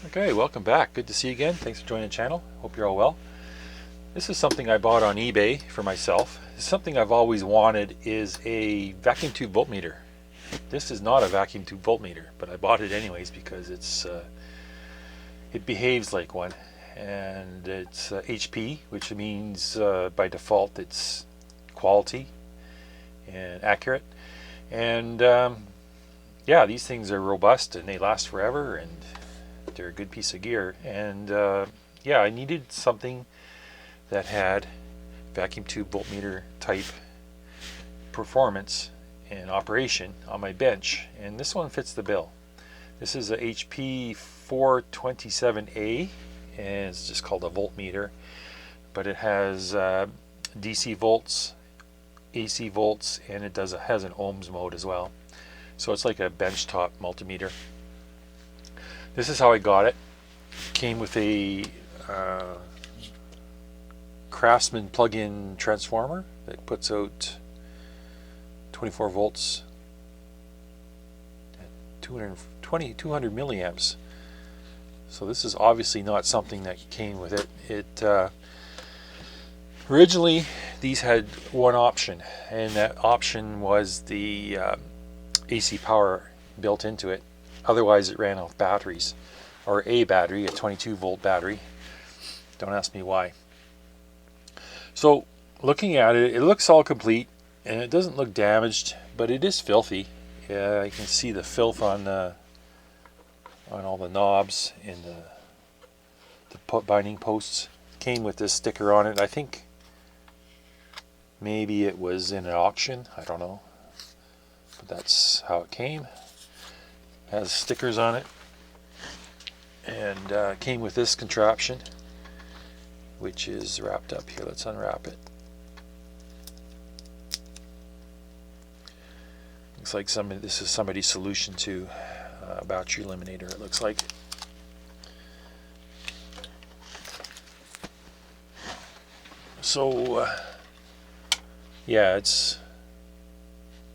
Okay, welcome back. Good to see you again. Thanks for joining the channel. Hope you're all well. This is something I bought on eBay for myself. Something I've always wanted is a vacuum tube voltmeter. This is not a vacuum tube voltmeter, but I bought it anyways because it behaves like one, and it's HP, which means by default it's quality and accurate. And yeah, these things are robust and they last forever, and they're a good piece of gear. And yeah, I needed something that had vacuum tube voltmeter type performance and operation on my bench, and this one fits the bill. This is a HP 427A, and it's just called a voltmeter, but it has DC volts, AC volts, and it has an ohms mode as well. So it's like a benchtop multimeter. This is how I got it. Came with a Craftsman plug-in transformer that puts out 24 volts at 200 milliamps. So this is obviously not something that came with it. Originally these had one option, and that option was the AC power built into it. Otherwise it ran off batteries, or a battery, a 22 volt battery. Don't ask me why. So looking at it, it looks all complete and it doesn't look damaged, but it is filthy. Yeah, you can see the filth on all the knobs and the binding posts. It came with this sticker on it. I think maybe it was in an auction, I don't know, but that's how it came. It has stickers on it, and came with this contraption, which is wrapped up here. Let's unwrap it. Looks like this is somebody's solution to a battery eliminator, it looks like. So yeah, it's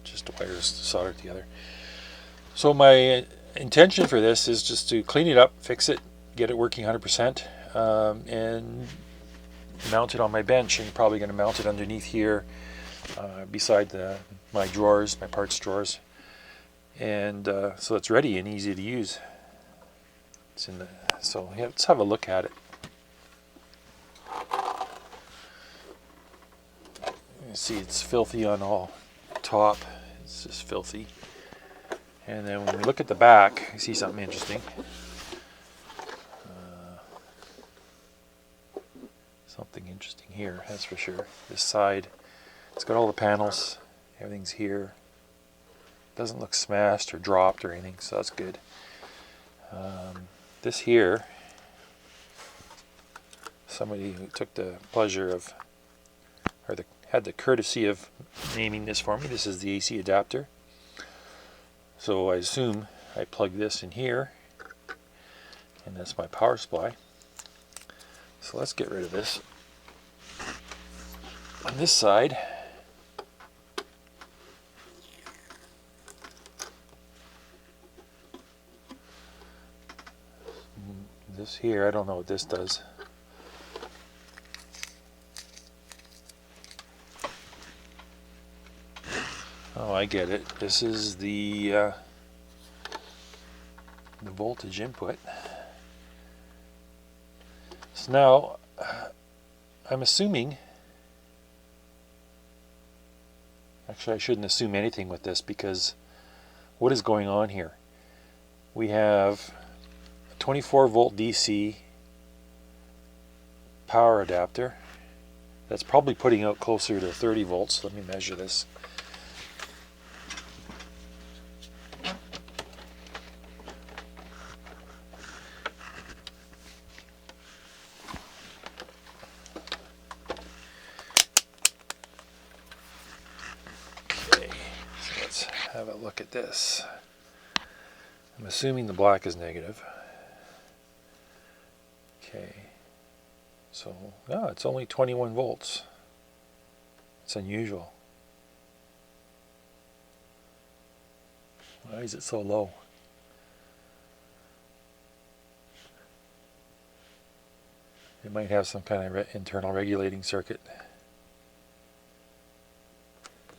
just wires soldered together. So my intention for this is just to clean it up, fix it, get it working 100%, and mount it on my bench. And probably going to mount it underneath here, beside my drawers, my parts drawers, and so it's ready and easy to use. It's in the so yeah, let's have a look at it. You see, it's filthy on all top. It's just filthy. And then when we look at the back, you see something interesting. Something interesting here, that's for sure. This side, it's got all the panels, everything's here. Doesn't look smashed or dropped or anything, so that's good. This here, somebody who took the pleasure of, or had the courtesy of naming this for me. This is the AC adapter. So I assume I plug this in here, and that's my power supply. So let's get rid of this. On this side, this here, I don't know what this does. Oh, I get it. This is the voltage input. So now, I'm assuming, actually I shouldn't assume anything with this, because what is going on here? We have a 24 volt DC power adapter that's probably putting out closer to 30 volts. Let me measure this. Have a look at this. I'm assuming the black is negative. Okay, so no, it's only 21 volts. It's unusual. Why is it so low? It might have some kind of internal regulating circuit.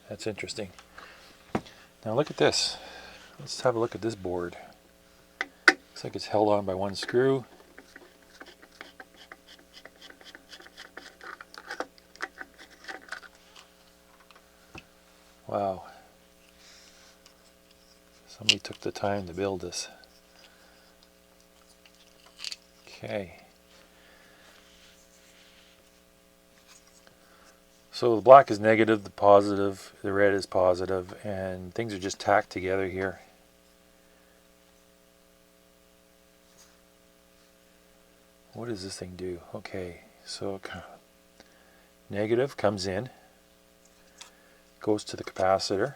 That's interesting. Now look at this. Let's have a look at this board. Looks like it's held on by one screw. Wow. Somebody took the time to build this. Okay. So the black is negative, the positive, the red is positive, and things are just tacked together here. What does this thing do? Okay, so negative comes in, goes to the capacitor,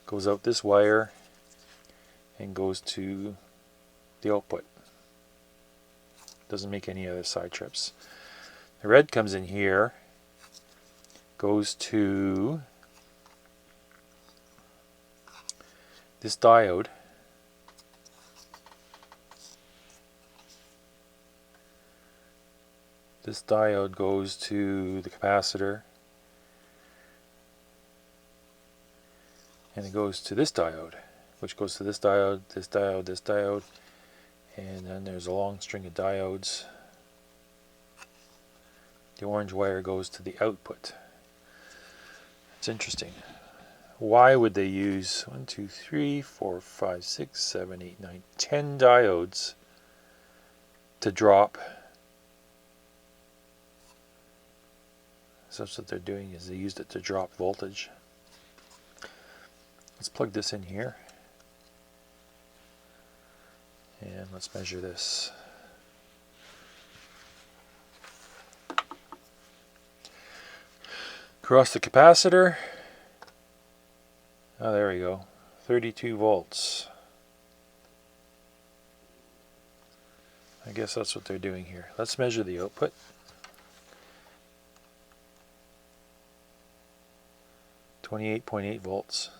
goes out this wire, and goes to the output. Doesn't make any other side trips. The red comes in here, goes to this diode, this diode goes to the capacitor, and it goes to this diode, which goes to this diode, this diode, this diode, and then there's a long string of diodes. The orange wire goes to the output. It's interesting. Why would they use 1, 2, 3, 4, 5, 6, 7, 8, 9, 10 diodes to drop? So that's what they're doing, is they used it to drop voltage. Let's plug this in here. And let's measure this. Across the capacitor. Oh, there we go. 32 volts. I guess that's what they're doing here. Let's measure the output. .8 volts.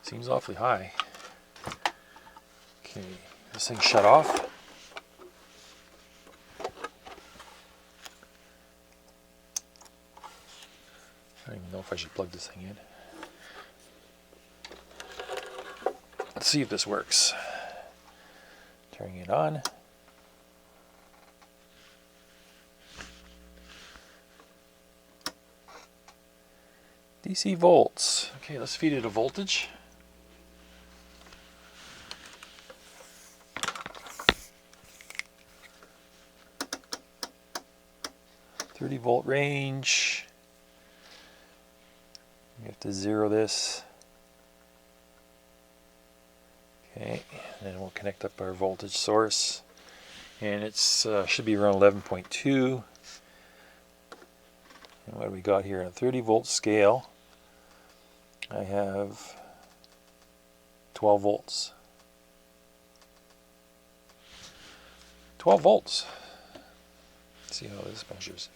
Seems awfully high. Okay, this thing shut off. I don't even know if I should plug this thing in. Let's see if this works. Turning it on. DC volts. Okay, let's feed it a voltage. .30 volt range. You have to zero this. Okay, and then we'll connect up our voltage source. And it's should be around 11.2. And what do we got here? On a 30 volt scale, I have 12 volts. 12 volts. Let's see how this measures.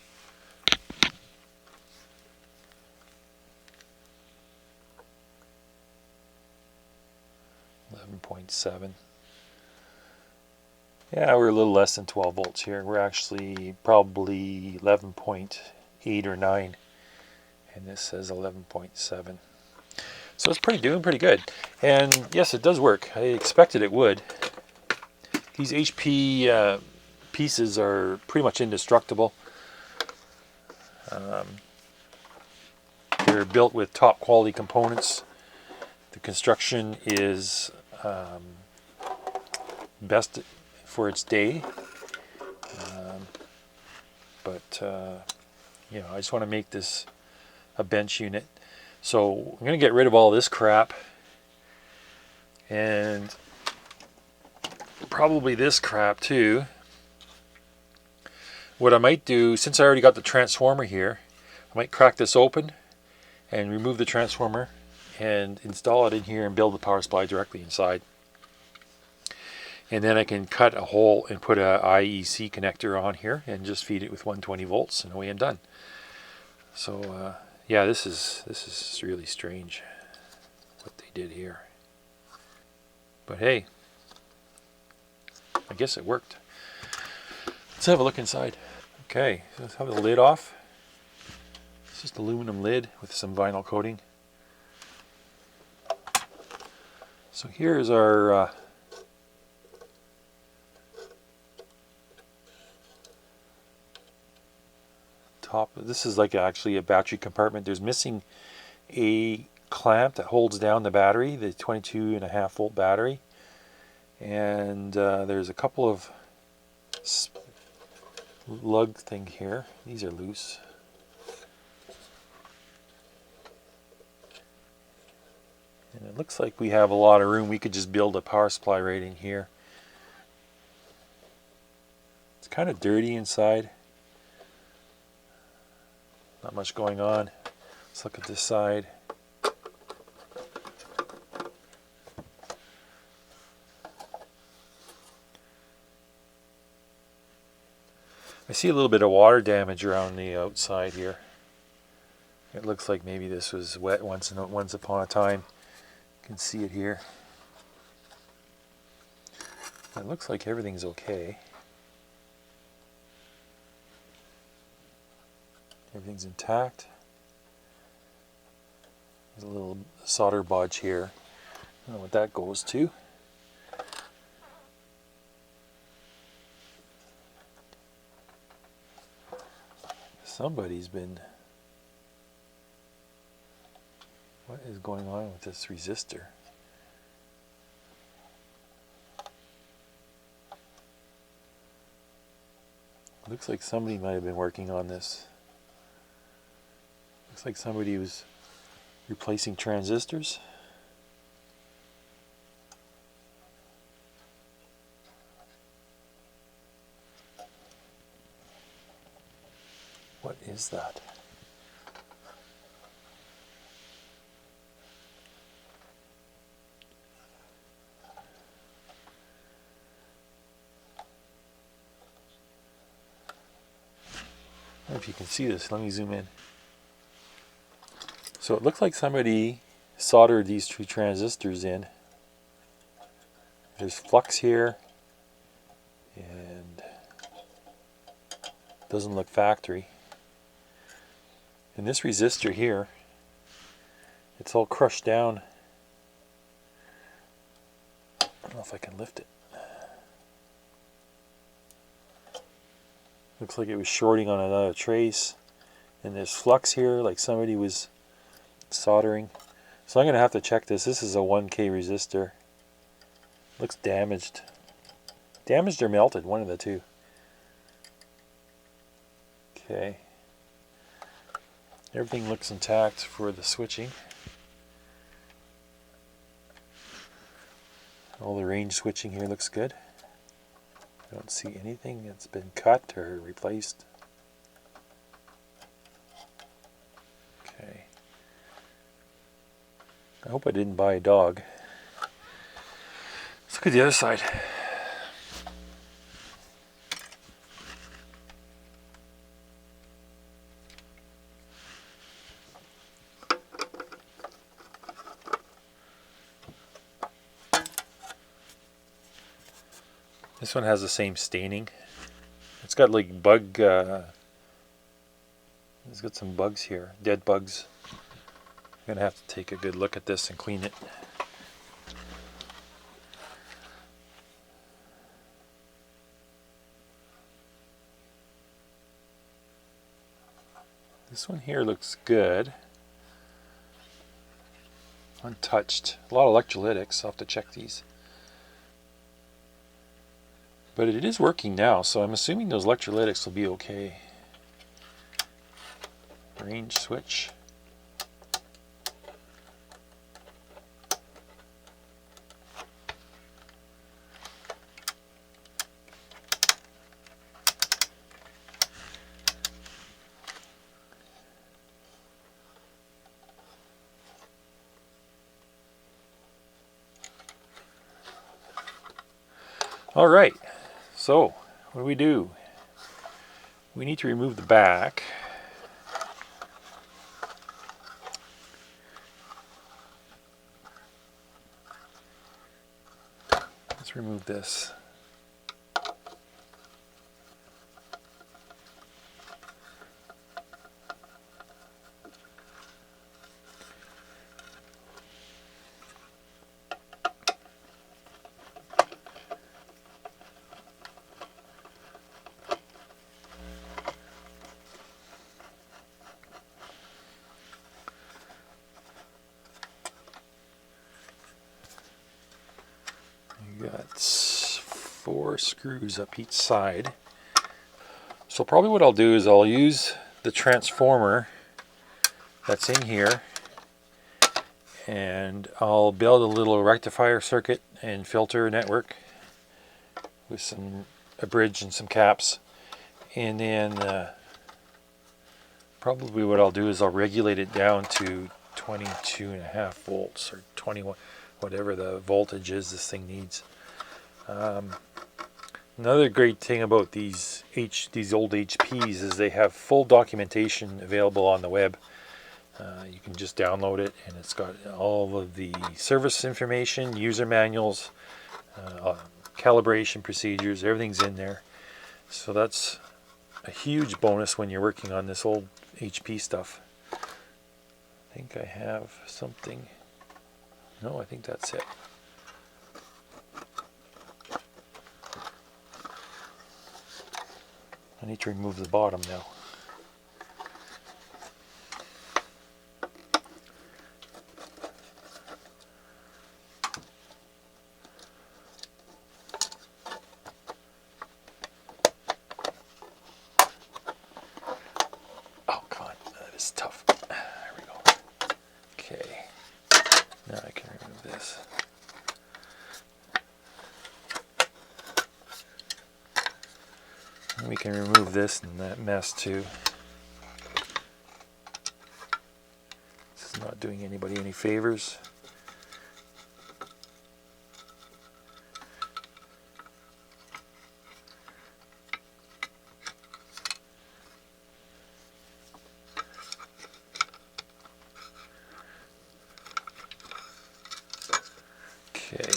.7. Yeah, we're a little less than 12 volts here. We're actually probably 11.8 or 9, and this says 11.7. So it's doing pretty good. And yes, it does work. I expected it would. These HP pieces are pretty much indestructible. They're built with top quality components. The construction is best for its day, but you know, I just want to make this a bench unit. So I'm going to get rid of all this crap, and probably this crap too. What I might do, since I already got the transformer here, I might crack this open and remove the transformer and install it in here and build the power supply directly inside. And then I can cut a hole and put a IEC connector on here and just feed it with 120 volts, and away I'm done. So yeah, this is really strange what they did here. But hey, I guess it worked. Let's have a look inside. Okay, so let's have the lid off. It's just aluminum lid with some vinyl coating. So here's our top. This is like actually a battery compartment. There's missing a clamp that holds down the battery, the 22.5 volt battery, and there's a couple of lug thing here. These are loose. And it looks like we have a lot of room. We could just build a power supply right in here. It's kind of dirty inside. Not much going on. Let's look at this side. I see a little bit of water damage around the outside here. It looks like maybe this was wet once upon a time. You can see it here. It looks like everything's okay. Everything's intact. There's a little solder bodge here. I don't know what that goes to. Somebody's been... What is going on with this resistor? Looks like somebody might have been working on this. Looks like somebody was replacing transistors. What is that? I don't know if you can see this. Let me zoom in. So it looks like somebody soldered these two transistors in. There's flux here, and doesn't look factory. And this resistor here, it's all crushed down. I don't know if I can lift it. Looks like it was shorting on another trace. And there's flux here, like somebody was soldering. So I'm going to have to check this. This is a 1K resistor. Looks damaged. Damaged or melted, one of the two. Okay. Everything looks intact for the switching. All the range switching here looks good. I don't see anything that's been cut or replaced. Okay. I hope I didn't buy a dog. Let's look at the other side. This one has the same staining. It's got like bug, it's got some bugs here, dead bugs. I'm gonna have to take a good look at this and clean it. This one here looks good. Untouched. A lot of electrolytics. I'll have to check these. But it is working now, so I'm assuming those electrolytics will be okay. Range switch. All right, so what do? We need to remove the back. Let's remove this. 4 screws up each side. So probably what I'll do is I'll use the transformer that's in here, and I'll build a little rectifier circuit and filter network with a bridge and some caps, and then probably what I'll do is I'll regulate it down to 22.5 volts or 21, whatever the voltage is this thing needs. Another great thing about these old HPs is they have full documentation available on the web. You can just download it, and it's got all of the service information, user manuals, calibration procedures, everything's in there. So that's a huge bonus when you're working on this old HP stuff. I think I have something. No, I think that's it. I need to remove the bottom now. Oh, come on. That is tough. There we go. Okay. Now I can remove this. And we can remove this and that mess too. This is not doing anybody any favors. Okay.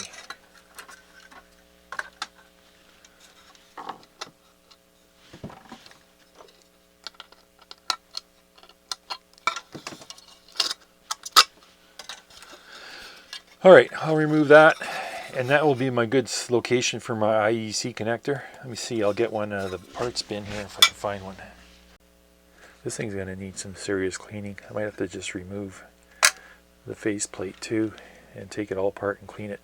All right, I'll remove that, and that will be my good location for my IEC connector. Let me see, I'll get one out of the parts bin here if I can find one. This thing's going to need some serious cleaning. I might have to just remove the faceplate too and take it all apart and clean it.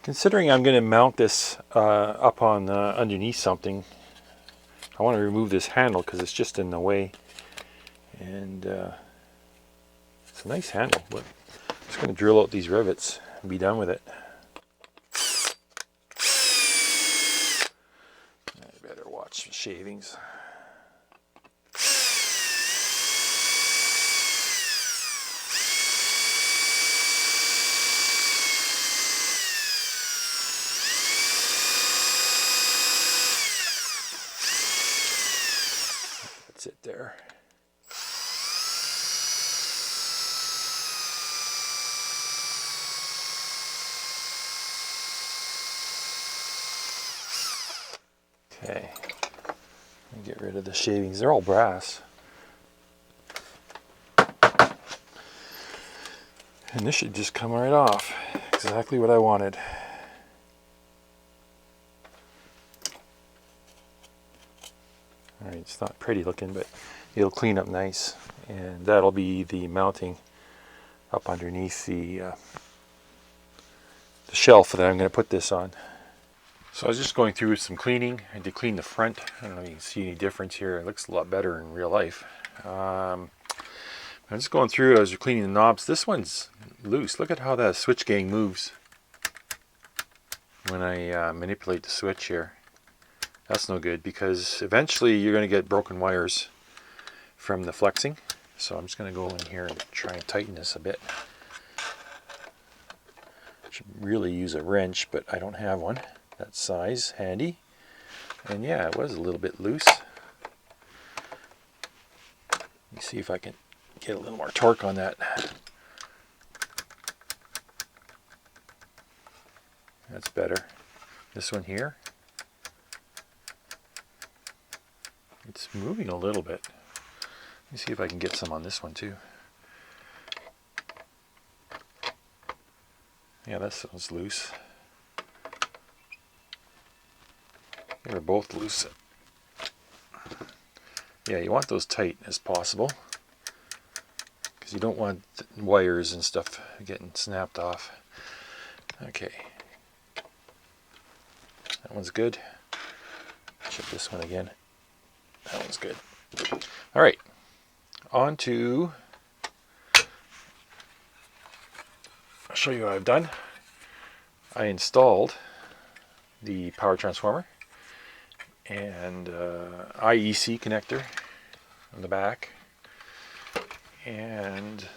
Considering I'm going to mount this up on underneath something, I want to remove this handle because it's just in the way. And it's a nice handle, but I'm just going to drill out these rivets and be done with it. I better watch the shavings. That's it there. Okay, get rid of the shavings. They're all brass. And this should just come right off. Exactly what I wanted. Alright, it's not pretty looking, but it'll clean up nice. And that'll be the mounting up underneath the shelf that I'm going to put this on. So I was just going through some cleaning and to clean the front. I don't know if you can see any difference here. It looks a lot better in real life. I'm just going through it. I was cleaning the knobs. This one's loose. Look at how that switch gang moves when I manipulate the switch here. That's no good because eventually you're going to get broken wires from the flexing. So I'm just going to go in here and try and tighten this a bit. Should really use a wrench, but I don't have one that size handy. And yeah, it was a little bit loose. Let me see if I can get a little more torque on that. That's better. This one here, it's moving a little bit. Let me see if I can get some on this one too. Yeah, that one's loose. They're both loose. Yeah, you want those tight as possible because you don't want wires and stuff getting snapped off. Okay, That one's good. Check this one again. That one's good. All right, on to, I'll show you what I've done. I installed the power transformer and IEC connector on the back, and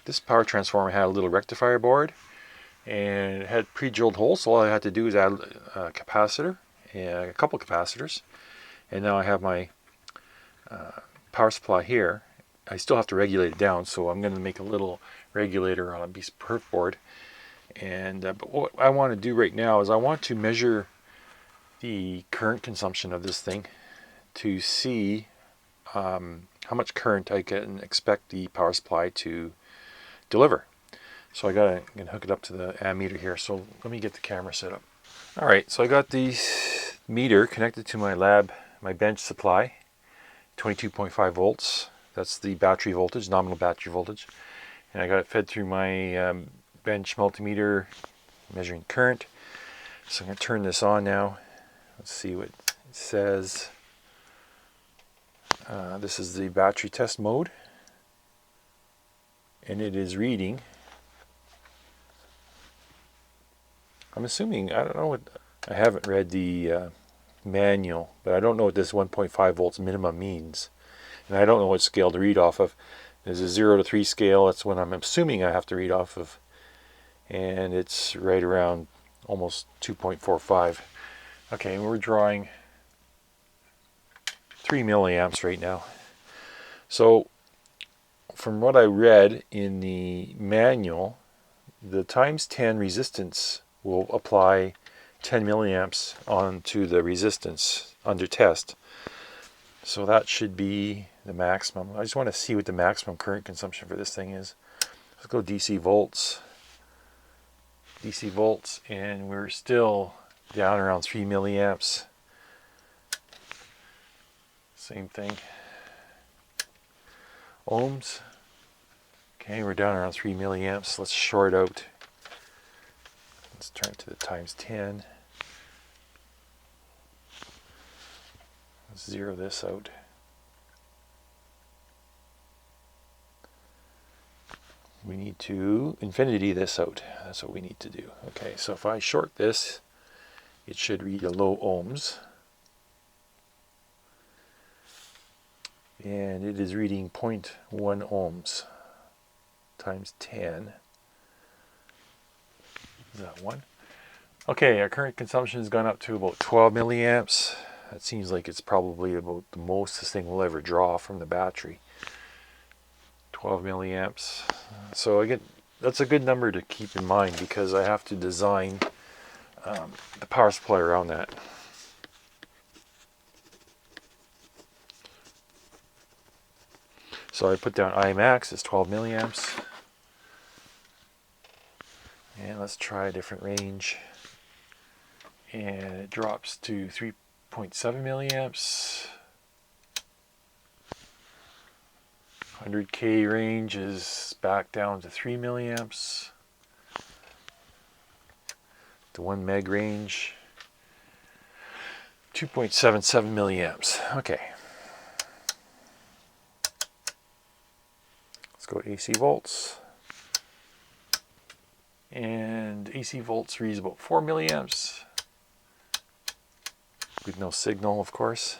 this power transformer had a little rectifier board and it had pre-drilled holes, so all I had to do is add a capacitor and a couple capacitors, and now I have my power supply here. I still have to regulate it down, so I'm going to make a little regulator on a piece of perf board. And but what I want to do right now is I want to measure the current consumption of this thing to see how much current I can expect the power supply to deliver. So I'm gonna hook it up to the ammeter here. So let me get the camera set up. All right, so I got the meter connected to my bench supply, 22.5 volts. That's the battery voltage, nominal battery voltage. And I got it fed through my bench multimeter measuring current. So I'm going to turn this on now. Let's see what it says. This is the battery test mode, and it is reading, I'm assuming, I don't know what, I haven't read the manual, but I don't know what this 1.5 volts minimum means, and I don't know what scale to read off of. There's a 0 to 3 scale, that's what I'm assuming I have to read off of, and it's right around almost 2.45. Okay, we're drawing 3 milliamps right now. So from what I read in the manual, the times 10 resistance will apply 10 milliamps onto the resistance under test. So that should be the maximum. I just want to see what the maximum current consumption for this thing is. Let's go DC volts. DC volts, and we're still down around 3 milliamps. Same thing. Ohms. Okay, we're down around 3 milliamps. Let's short out. Let's turn to the times 10. Let's zero this out. We need to infinity this out. That's what we need to do. Okay, so if I short this, it should read a low ohms. And it is reading 0.1 ohms times 10. Is that one? Okay, our current consumption has gone up to about 12 milliamps. That seems like it's probably about the most this thing will ever draw from the battery. 12 milliamps. So again, that's a good number to keep in mind because I have to design the power supply around that. So I put down I max as 12 milliamps. And let's try a different range. And it drops to 3.7 milliamps. 100K range is back down to 3 milliamps. The 1 meg range, 2.77 milliamps. Okay. Let's go AC volts. And AC volts reads about 4 milliamps. With no signal, of course.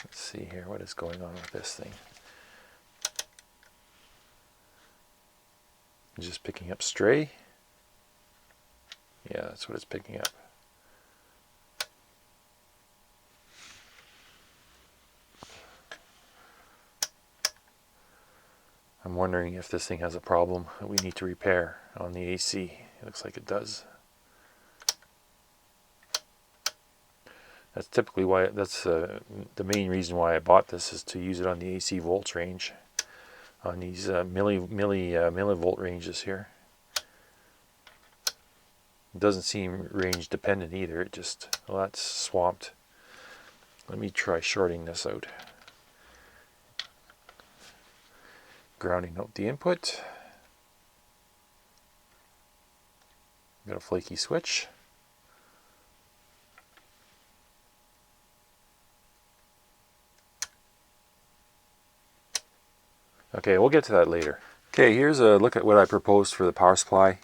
Let's see here, what is going on with this thing? Just picking up stray. Yeah, that's what it's picking up. I'm wondering if this thing has a problem that we need to repair on the AC. It looks like it does. That's typically why, that's the main reason why I bought this, is to use it on the AC volts range, on these millivolt ranges here. It doesn't seem range dependent either. It just, well, that's swamped. Let me try shorting this out. Grounding out the input. Got a flaky switch. Okay, we'll get to that later. Okay, here's a look at what I proposed for the power supply.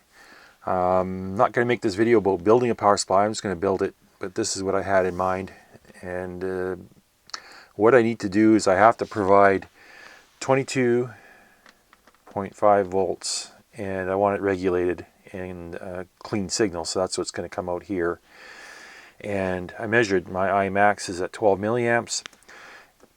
I'm not going to make this video about building a power supply, I'm just going to build it, but this is what I had in mind. And what I need to do is I have to provide 22.5 volts, and I want it regulated and clean signal, so that's what's going to come out here. And I measured my Imax is at 12 milliamps,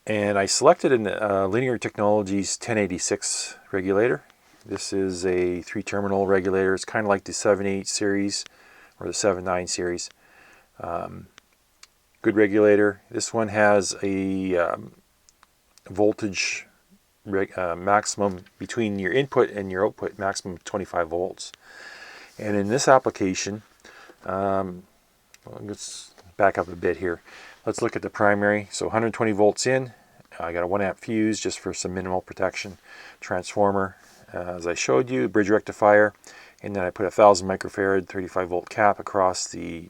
and I selected a Linear Technologies 1086 regulator. This is a 3-terminal regulator. It's kind of like the 7.8 series or the 7.9 series. Good regulator. This one has a voltage maximum between your input and your output, maximum of 25 volts. And in this application, let's back up a bit here. Let's look at the primary. So 120 volts in. I got a 1 amp fuse just for some minimal protection. Transformer, as I showed you, bridge rectifier, and then I put a 1000 microfarad 35 volt cap across the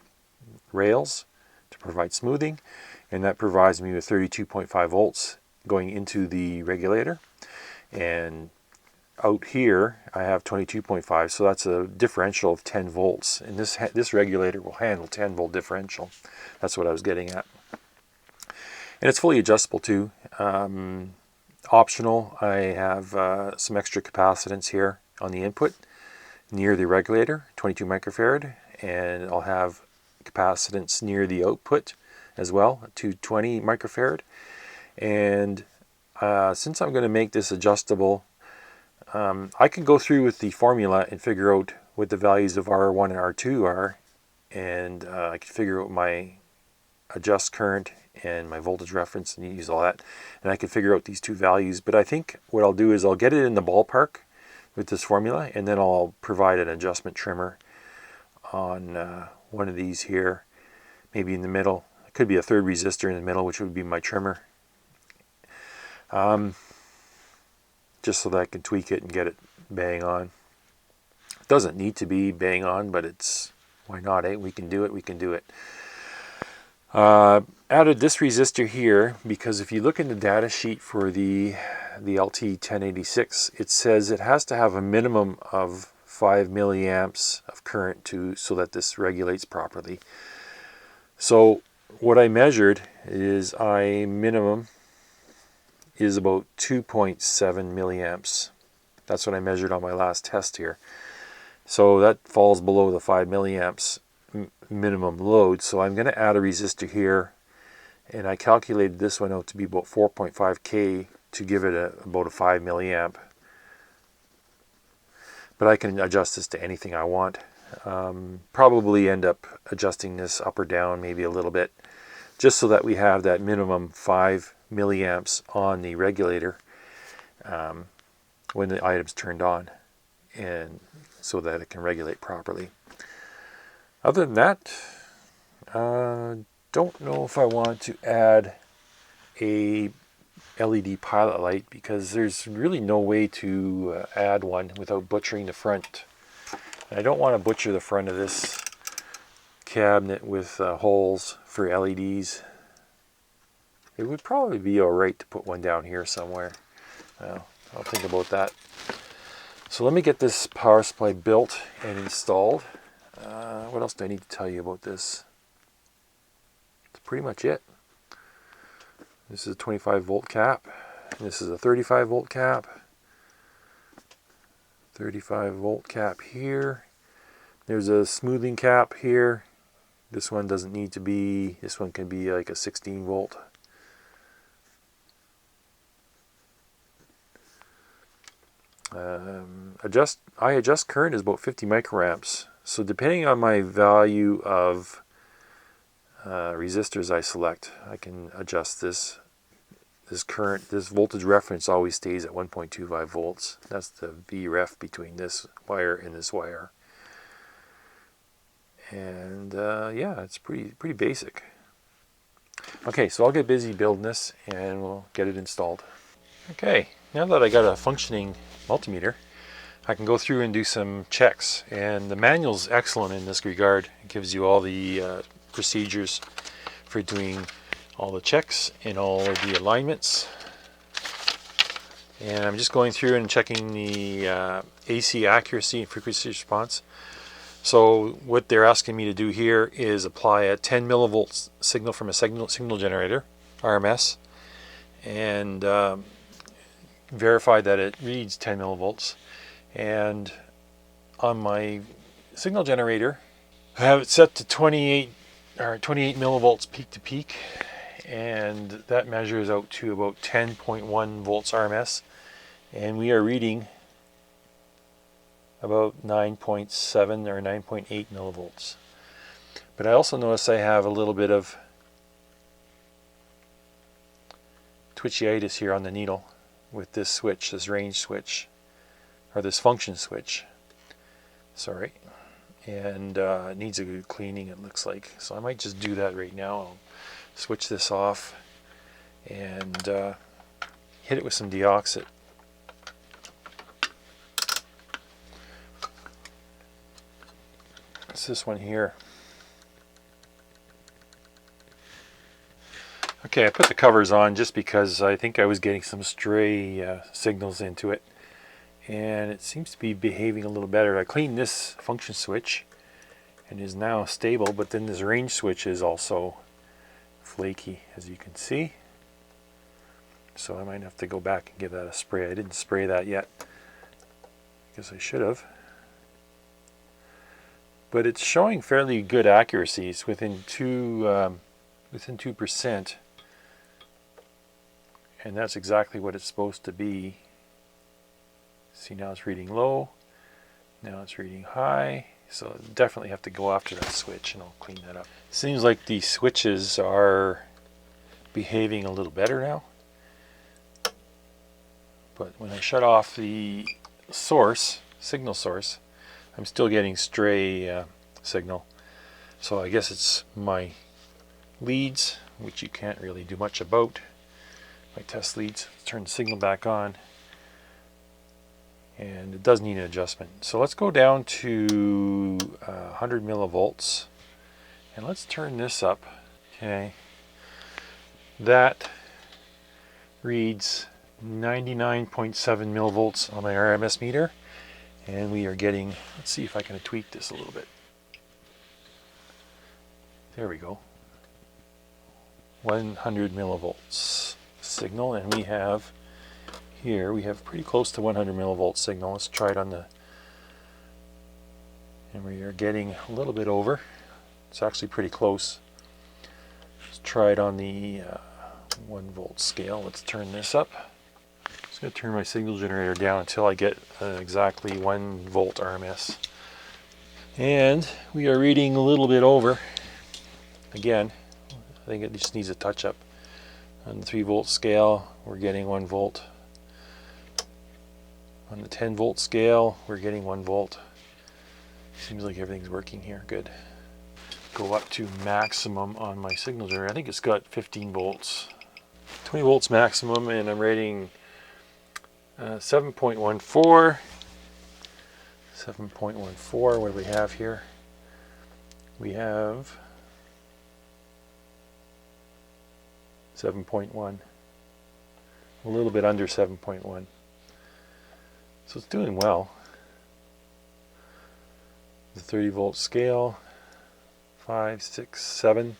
rails to provide smoothing, and that provides me with 32.5 volts going into the regulator. And out here I have 22.5, so that's a differential of 10 volts, and this regulator will handle 10 volt differential. That's what I was getting at. And it's fully adjustable too. Optional, I have some extra capacitance here on the input near the regulator, 22 microfarad, and I'll have capacitance near the output as well, 220 microfarad. And since I'm going to make this adjustable, I can go through with the formula and figure out what the values of R1 and R2 are, and I can figure out my adjust current and my voltage reference and use all that, and I can figure out these two values. But I think what I'll do is I'll get it in the ballpark with this formula, and then I'll provide an adjustment trimmer on one of these here, maybe in the middle. It could be a third resistor in the middle, which would be my trimmer, just so that I can tweak it and get it bang on. It doesn't need to be bang on, but it's, why not, eh? We can do it, we can do it. Added this resistor here because if you look in the data sheet for the LT 1086, it says it has to have a minimum of 5 milliamps of current so that this regulates properly. So what I measured is minimum is about 2.7 milliamps. That's what I measured on my last test here. So that falls below the 5 milliamps minimum load. So I'm going to add a resistor here, and I calculated this one out to be about 4.5K to give it about a 5 milliamp. But I can adjust this to anything I want. Probably end up adjusting this up or down maybe a little bit, just so that we have that minimum 5 milliamps on the regulator when the item's turned on, and so that it can regulate properly. Other than that, don't know if I want to add a LED pilot light, because there's really no way to add one without butchering the front. And I don't want to butcher the front of this cabinet with holes for LEDs. It would probably be alright to put one down here somewhere. I'll think about that. So let me get this power supply built and installed. What else do I need to tell you about this? That's pretty much it. This is a 25 volt cap. This is a 35 volt cap. 35 volt cap here. There's a smoothing cap here. This one doesn't need to be, this one can be like a 16 volt. I adjust current is about 50 microamps. So depending on my value of resistors I select, I can adjust this current. This voltage reference always stays at 1.25 volts. That's the VREF between this wire and this wire. And yeah, it's pretty basic. Okay, so I'll get busy building this and we'll get it installed. Okay, now that I got a functioning multimeter, I can go through and do some checks, and the manual's excellent in this regard. It gives you all the procedures for doing all the checks and all of the alignments. And I'm just going through and checking the AC accuracy and frequency response. So what they're asking me to do here is apply a 10 millivolts signal from a signal generator, RMS, and verify that it reads 10 millivolts. And on my signal generator, I have it set to 28 millivolts peak to peak, and that measures out to about 10.1 volts RMS, and we are reading about 9.7 or 9.8 millivolts. But I also notice I have a little bit of twitchyitis here on the needle with this switch, this range switch, or this function switch. Sorry. And it needs a good cleaning, it looks like. So I might just do that right now. I'll switch this off and hit it with some deoxit. It's this one here. Okay, I put the covers on just because I think I was getting some stray signals into it, and it seems to be behaving a little better. I cleaned this function switch and is now stable, but then this range switch is also flaky, as you can see. So I might have to go back and give that a spray. I didn't spray that yet because I should have. But it's showing fairly good accuracies within 2%, and that's exactly what it's supposed to be. See, now it's reading low, now it's reading high, so definitely have to go after that switch, and I'll clean that up. Seems like the switches are behaving a little better now, but when I shut off the signal source, I'm still getting stray signal. So I guess it's my leads, which you can't really do much about. My test leads. Let's turn the signal back on. And it does need an adjustment. So let's go down to 100 millivolts. And let's turn this up. Okay. That reads 99.7 millivolts on my RMS meter. And we are getting, let's see if I can tweak this a little bit. There we go. 100 millivolts signal, and we have here, we have pretty close to 100 millivolts signal. Let's try it on the, and we are getting a little bit over. It's actually pretty close. Let's try it on the 1 volt scale. Let's turn this up. I'm just going to turn my signal generator down until I get exactly 1 volt RMS. And we are reading a little bit over. Again, I think it just needs a touch up. On the 3 volt scale, we're getting 1 volt. On the 10 volt scale, we're getting 1 volt. Seems like everything's working here. Good. Go up to maximum on my signal generator. I think it's got 15 volts. 20 volts maximum, and I'm rating 7.14. 7.14. What do we have here? We have 7.1. A little bit under 7.1. So it's doing well. The 30 volt scale, 5, 6, 7,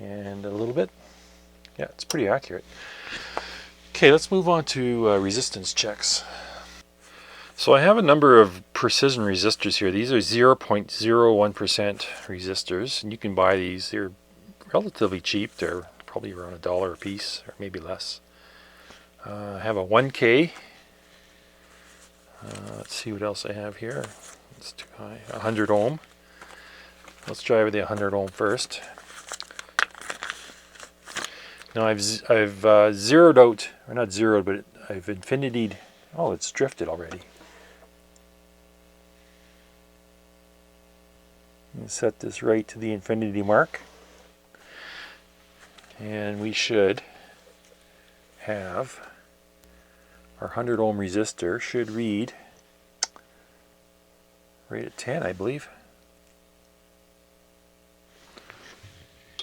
and a little bit. Yeah, it's pretty accurate. Okay, let's move on to resistance checks. So I have a number of precision resistors here. These are 0.01% resistors, and you can buy these. They're relatively cheap. They're probably around $1 a piece, or maybe less. I have a 1K. Let's see what else I have here. It's too high. 100 ohm. Let's try with the 100 ohm first. Now I've zeroed out, or not zeroed, but I've infinitied. Oh, it's drifted already. And set this right to the infinity mark, and we should have our 100 ohm resistor should read right at 10, I believe.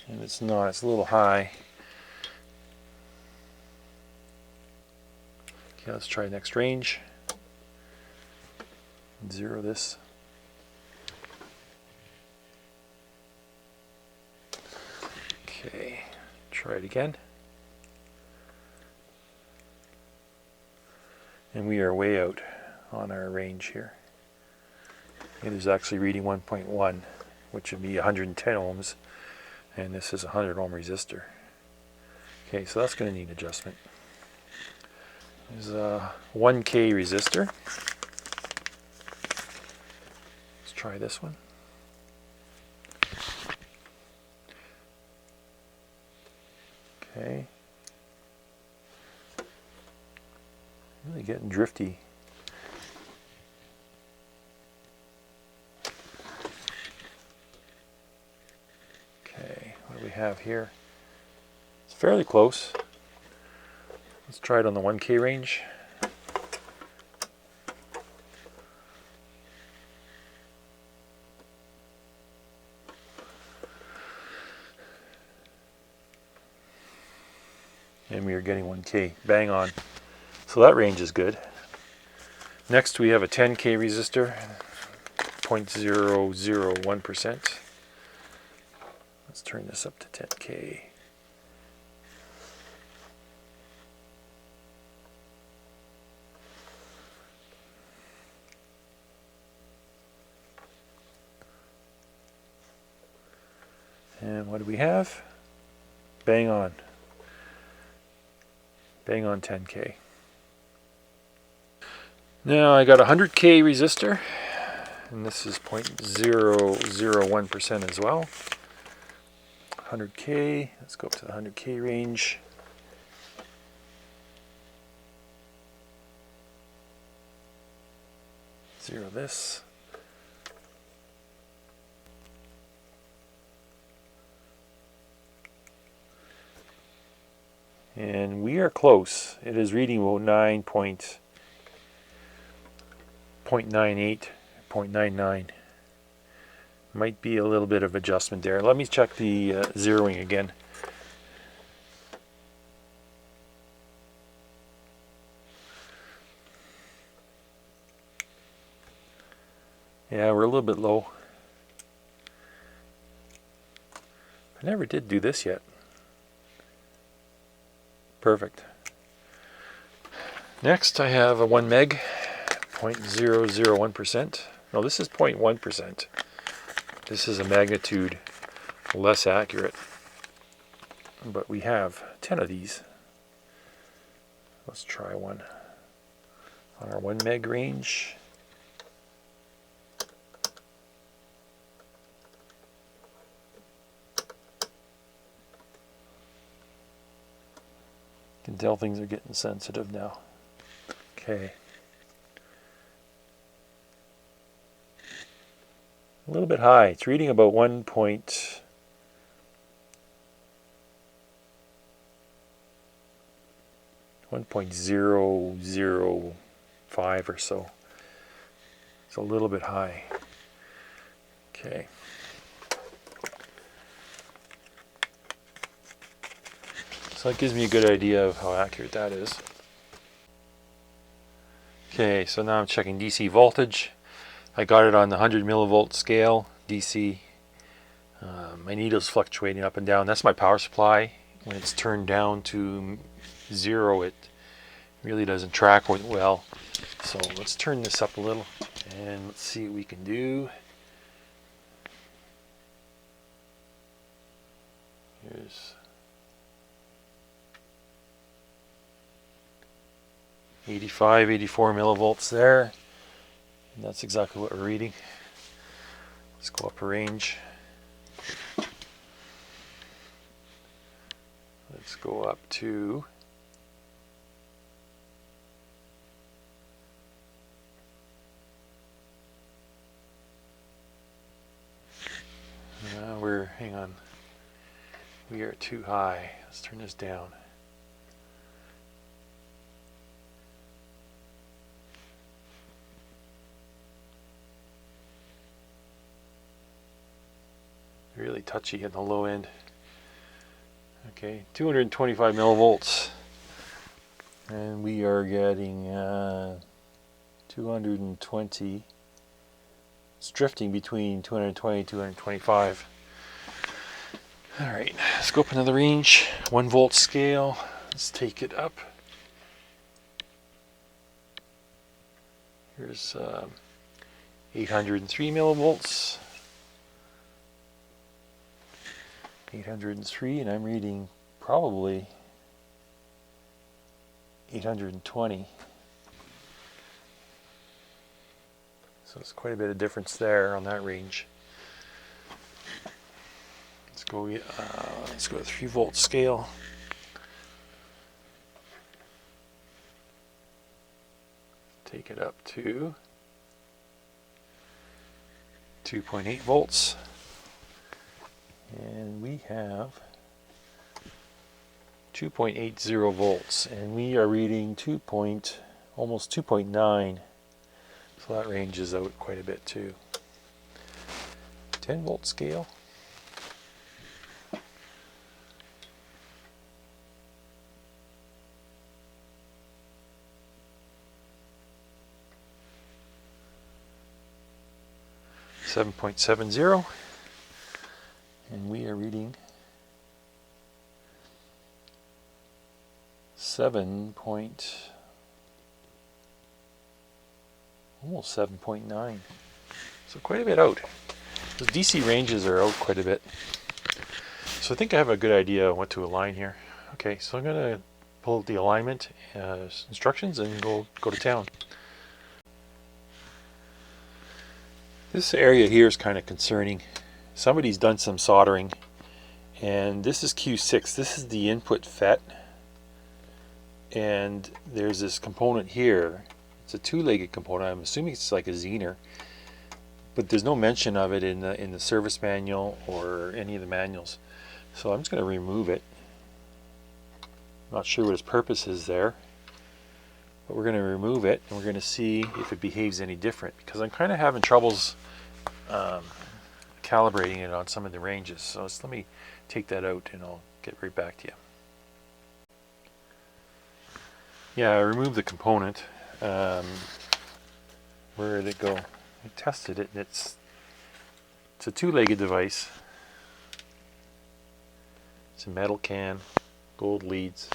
And it's not, it's a little high. Okay, let's try next range. Zero this. Okay, try it again. And we are way out on our range here. It is actually reading 1.1, which would be 110 ohms, and this is a 100 ohm resistor. Okay, so that's going to need adjustment. There's a 1K resistor. Let's try this one. Okay. Really getting drifty. Okay, what do we have here? It's fairly close. Let's try it on the 1K range. And we are getting 1K, bang on. So that range is good. Next we have a 10K resistor, 0.001%. Let's turn this up to 10K. And what do we have? Bang on. Bang on 10K. Now I got a 100K resistor, and this is 0.001% as well. 100K, let's go up to the 100K range. Zero this. And we are close. It is reading about 9.98, 0.99. Might be a little bit of adjustment there. Let me check the zeroing again. Yeah, we're a little bit low. I never did do this yet. Perfect. Next I have a 1 meg, 0.001%. No, this is 0.1%. This is a magnitude less accurate. But we have 10 of these. Let's try one on our 1 meg range. You can tell things are getting sensitive now. Okay. A little bit high. It's reading about 1.005 or so. It's a little bit high. Okay. So that gives me a good idea of how accurate that is. Okay, so now I'm checking DC voltage. I got it on the 100 millivolt scale, DC. My needle's fluctuating up and down. That's my power supply. When it's turned down to 0, it really doesn't track well. So let's turn this up a little and let's see what we can do. Here's 85, 84 millivolts there. And that's exactly what we're reading. Let's go up a range. Let's go up to hang on. We are too high. Let's turn this down. Really touchy at the low end. Okay, 225 millivolts. and we are getting 220. It's drifting between 220 and 225. Alright, let's go up another range. 1 volt scale. Let's take it up. Here's 803 millivolts. 803, and I'm reading probably 820. So it's quite a bit of difference there on that range. Let's go to 3 volt scale. Take it up to 2.8 volts. And we have 2.80 volts, and we are reading almost 2.9. So that ranges out quite a bit too. 10 volt scale. .70, and we are reading almost 7.9. So quite a bit out. Those DC ranges are out quite a bit. So I think I have a good idea on what to align here. Okay, so I'm going to pull the alignment instructions and go to town. This area here is kind of concerning. Somebody's done some soldering, and this is Q6. This is the input FET, and there's this component here. It's a two-legged component. I'm assuming it's like a Zener, but there's no mention of it in the service manual or any of the manuals. So I'm just going to remove it. Not sure what its purpose is there, but we're going to remove it, and we're going to see if it behaves any different, because I'm kind of having troubles calibrating it on some of the ranges. So let me take that out and I'll get right back to you. Yeah, I removed the component. Where did it go? I tested it, and it's a two-legged device. It's a metal can, gold leads,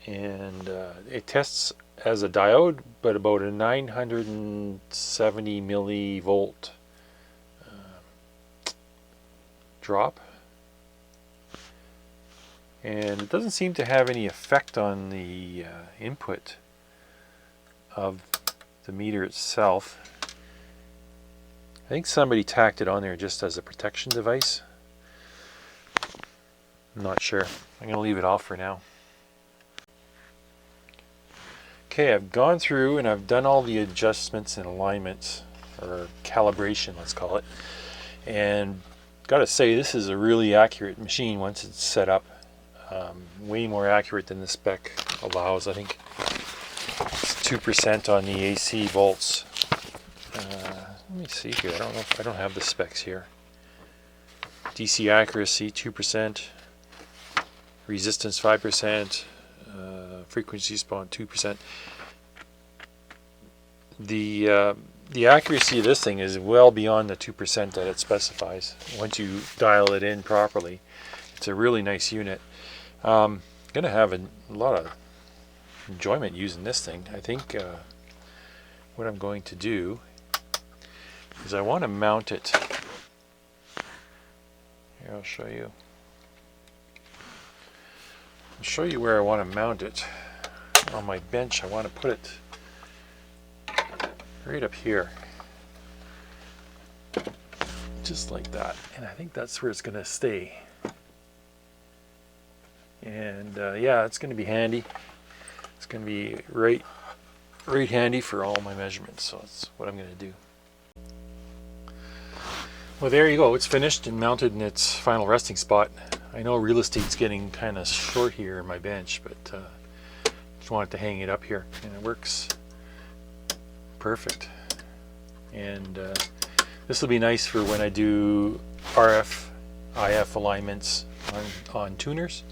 and it tests as a diode, but about a 970 millivolt drop, and it doesn't seem to have any effect on the input of the meter itself. I think somebody tacked it on there just as a protection device. I'm not sure. I'm going to leave it off for now. Okay, I've gone through and I've done all the adjustments and alignments, or calibration, let's call it, and gotta say, this is a really accurate machine once it's set up. Way more accurate than the spec allows. I think it's 2% on the AC volts. Let me see here. I don't have the specs here. DC accuracy 2%, resistance 5%, frequency response 2%. The accuracy of this thing is well beyond the 2% that it specifies. Once you dial it in properly, it's a really nice unit. Going to have a lot of enjoyment using this thing. I think what I'm going to do is I want to mount it. Here, I'll show you. I'll show you where I want to mount it. On my bench, I want to put it right up here, just like that, and I think that's where it's going to stay. And yeah, it's going to be handy. It's going to be right handy for all my measurements, so that's what I'm going to do. Well, there you go. It's finished and mounted in its final resting spot. I know real estate's getting kind of short here in my bench, but just wanted to hang it up here, and it works perfect. And this will be nice for when I do RF, IF alignments on tuners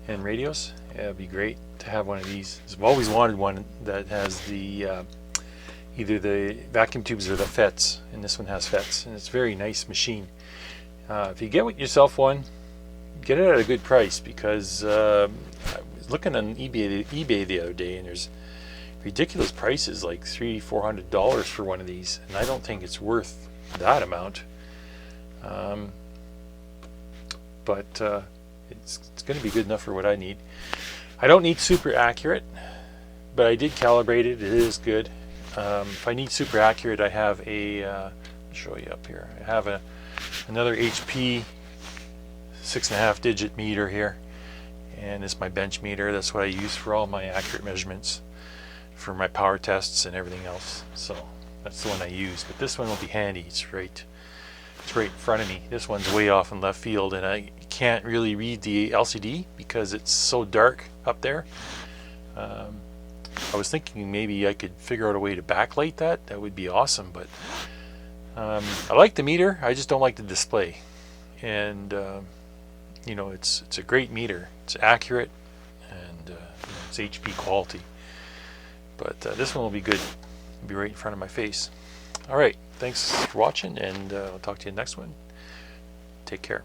and radios. It'll be great to have one of these. I've always wanted one that has the either the vacuum tubes or the FETs, and this one has FETs, and it's a very nice machine. If you get yourself one, get it at a good price, because I was looking on eBay the other day, and there's ridiculous prices, like $300-400 for one of these, and I don't think it's worth that amount. But it's going to be good enough for what I need. I don't need super accurate, but I did calibrate it. It is good. If I need super accurate, I have a I'll show you up here. I have another HP 6.5 digit meter here, and it's my bench meter. That's what I use for all my accurate measurements for my power tests and everything else. So that's the one I use. But this one will be handy. It's right in front of me. This one's way off in left field, and I can't really read the LCD because it's so dark up there. I was thinking maybe I could figure out a way to backlight that. That would be awesome. But I like the meter. I just don't like the display. And you know, it's a great meter. It's accurate, and you know, it's HP quality. But this one will be good. It'll be right in front of my face. All right. Thanks for watching, and I'll talk to you in the next one. Take care.